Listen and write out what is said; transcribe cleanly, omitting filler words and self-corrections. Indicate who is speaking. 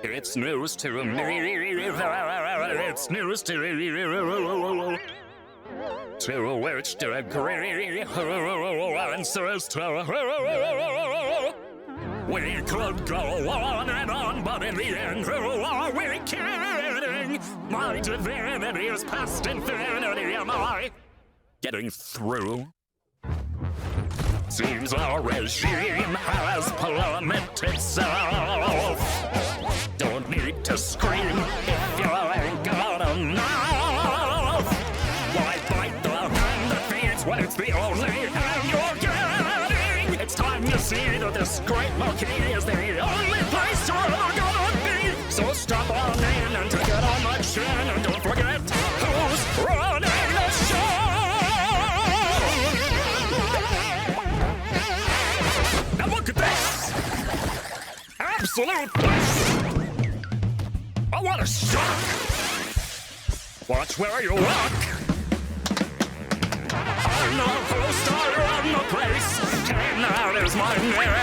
Speaker 1: It's news to me. It's news to which degree answers to. We could go on and on, but in the end, who are we kidding? My divinity is past infinity. Am I getting through? Seems our regime has plummeted itself. Don't need to scream if you ain't got enough. Why bite the hand that feeds when it's the only hand you're getting? It's time you see that this great monkey is the only place you're ever gonna be. So stop on in and take it on my chin, and don't forget who's running the show. Now look at this! Absolute bliss! I want a shock! Watch where you walk! I'm the host, I run the place! Caine, that is my name!